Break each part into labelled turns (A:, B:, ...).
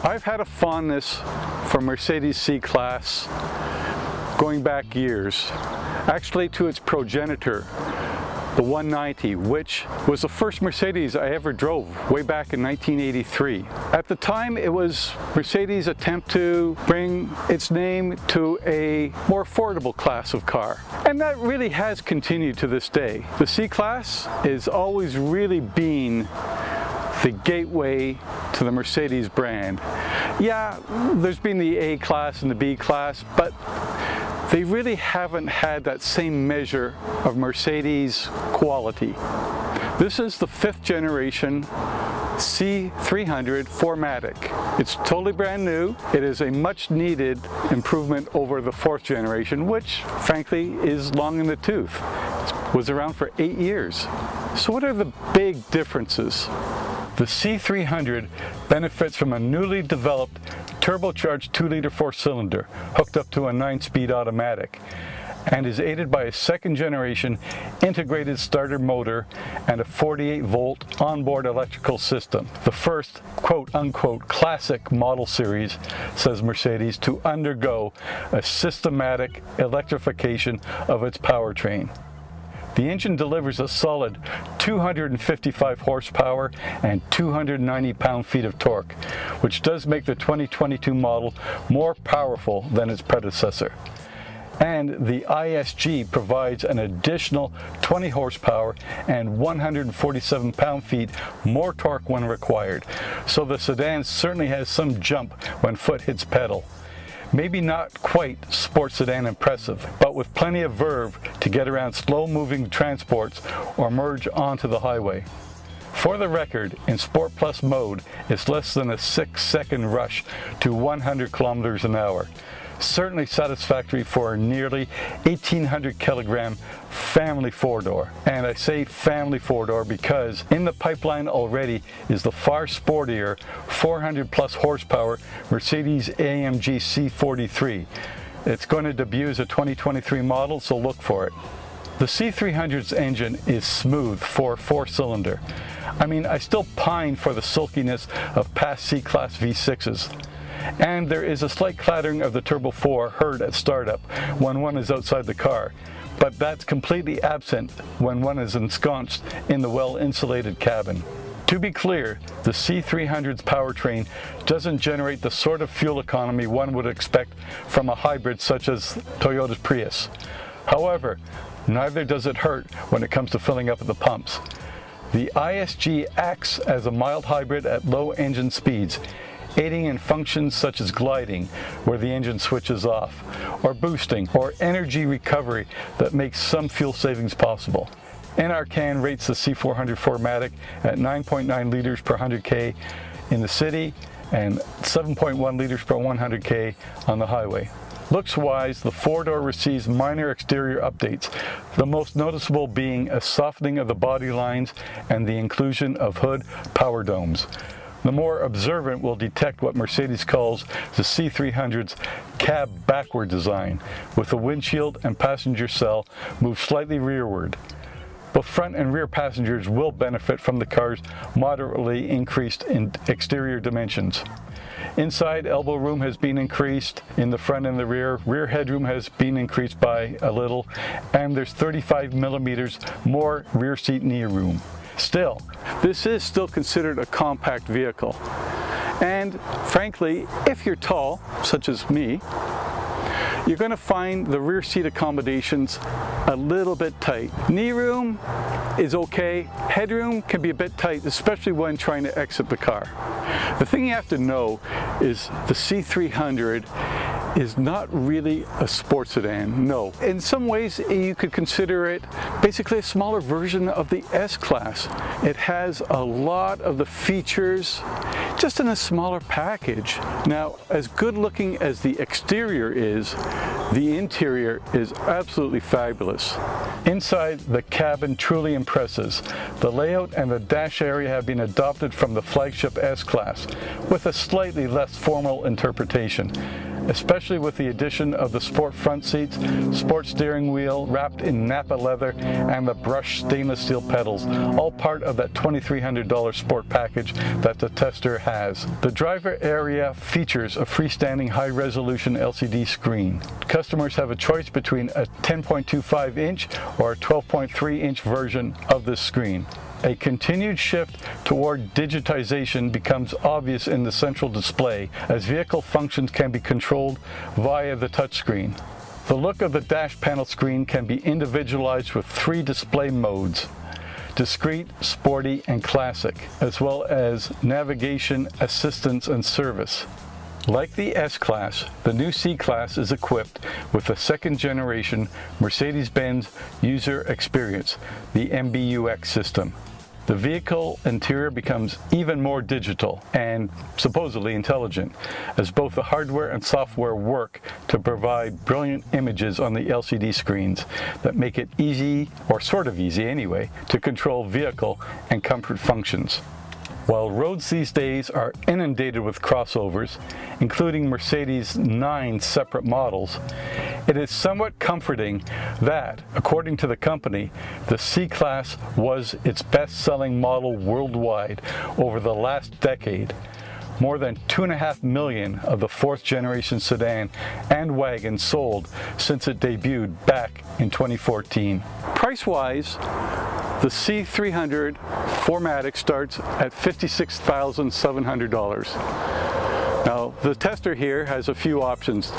A: I've had a fondness for Mercedes C-Class going back years, actually to its progenitor, the 190, which was the first Mercedes I ever drove way back in 1983. At the time, it was Mercedes' attempt to bring its name to a more affordable class of car. And that really has continued to this day. The C-Class is always really been the gateway to the Mercedes brand. Yeah, there's been the A-Class and the B-Class, but they really haven't had that same measure of Mercedes quality. This is the 5th generation C300 4MATIC. It's totally brand new. It is a much needed improvement over the 4th generation, which frankly is long in the tooth. It was around for 8 years. So what are the big differences? The C300 benefits from a newly developed turbocharged 2-liter 4-cylinder hooked up to a 9-speed automatic, and is aided by a 2nd generation integrated starter motor and a 48-volt onboard electrical system. The first quote-unquote classic model series, says Mercedes, to undergo a systematic electrification of its powertrain. The engine delivers a solid 255 horsepower and 290 pound-feet of torque, which does make the 2022 model more powerful than its predecessor. And the ISG provides an additional 20 horsepower and 147 pound-feet more torque when required, so the sedan certainly has some jump when foot hits pedal. Maybe not quite sports sedan impressive, but with plenty of verve to get around slow-moving transports or merge onto the highway. For the record, in Sport Plus mode, it's less than a 6-second rush to 100 kilometers an hour. Certainly satisfactory for a nearly 1,800 kilogram family 4-door. And I say family 4-door because in the pipeline already is the far sportier 400 plus horsepower Mercedes-AMG C43. It's going to debut as a 2023 model, so look for it. The C300's engine is smooth for a 4-cylinder. I mean, I still pine for the silkiness of past C-Class V6s. And there is a slight clattering of the Turbo 4 heard at startup when one is outside the car, but that's completely absent when one is ensconced in the well-insulated cabin. To be clear, the C300's powertrain doesn't generate the sort of fuel economy one would expect from a hybrid such as Toyota's Prius. However, neither does it hurt when it comes to filling up at the pumps. The ISG acts as a mild hybrid at low engine speeds, aiding in functions such as gliding, where the engine switches off, or boosting, or energy recovery that makes some fuel savings possible. NRCan rates the C400 4MATIC at 9.9 liters per 100K in the city and 7.1 liters per 100K on the highway. Looks-wise, the 4-door receives minor exterior updates, the most noticeable being a softening of the body lines and the inclusion of hood power domes. The more observant will detect what Mercedes calls the C300's cab backward design, with the windshield and passenger cell moved slightly rearward. Both front and rear passengers will benefit from the car's moderately increased in exterior dimensions. Inside, elbow room has been increased in the front and the rear. Rear headroom has been increased by a little, and there's 35 millimeters more rear seat knee room. Still, this is still considered a compact vehicle. And frankly, if you're tall, such as me, you're going to find the rear seat accommodations a little bit tight. Knee room is okay. Headroom can be a bit tight, especially when trying to exit the car. The thing you have to know is the C300 is not really a sports sedan, no. In some ways, you could consider it basically a smaller version of the S-Class. It has a lot of the features just in a smaller package. Now, as good looking as the exterior is, the interior is absolutely fabulous. Inside, the cabin truly impresses. The layout and the dash area have been adopted from the flagship S-Class, with a slightly less formal interpretation. especially with the addition of the sport front seats, sport steering wheel wrapped in Napa leather, and the brushed stainless steel pedals, all part of that $2,300 sport package that the Tester has. The driver area features a freestanding high-resolution LCD screen. Customers have a choice between a 10.25-inch or a 12.3-inch version of this screen. A continued shift toward digitization becomes obvious in the central display as vehicle functions can be controlled via the touchscreen. The look of the dash panel screen can be individualized with 3 display modes: discrete, sporty, and classic, as well as navigation, assistance, and service. Like the S-Class, the new C-Class is equipped with the second-generation Mercedes-Benz user experience, the MBUX system. The vehicle interior becomes even more digital and supposedly intelligent, as both the hardware and software work to provide brilliant images on the LCD screens that make it easy, or sort of easy anyway, to control vehicle and comfort functions. While roads these days are inundated with crossovers, including Mercedes' 9 separate models, it is somewhat comforting that, according to the company, the C-Class was its best-selling model worldwide over the last decade. More than 2.5 million of the 4th-generation sedan and wagon sold since it debuted back in 2014. Price-wise, the C300 4MATIC starts at $56,700. Now, the Tester here has a few options,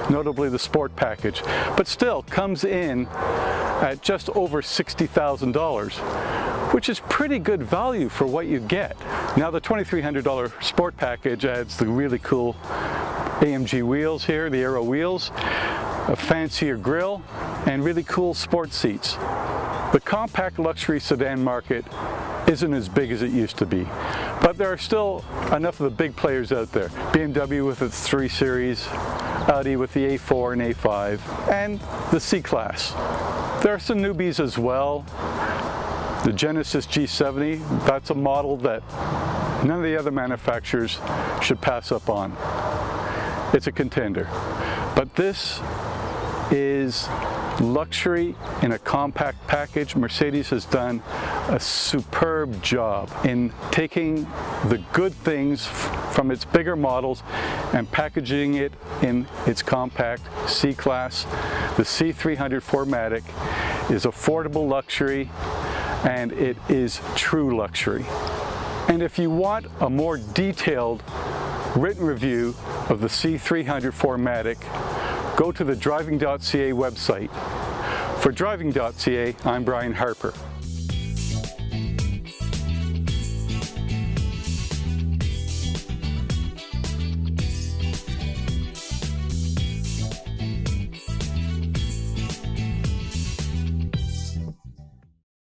A: notably the Sport package, but still comes in at just over $60,000, which is pretty good value for what you get. Now, the $2,300 Sport package adds the really cool AMG wheels here, the Aero wheels, a fancier grille, and really cool sport seats. The compact luxury sedan market isn't as big as it used to be, but there are still enough of the big players out there. BMW with its 3 Series, Audi with the A4 and A5, and the C-Class. There are some newbies as well. The Genesis G70, that's a model that none of the other manufacturers should pass up on. It's a contender. But this is luxury in a compact package. Mercedes has done a superb job in taking the good things from its bigger models and packaging it in its compact C-Class. The C300 4MATIC is affordable luxury, and it is true luxury. And if you want a more detailed written review of the C300 4MATIC, go to the Driving.ca website. For Driving.ca, I'm Brian Harper.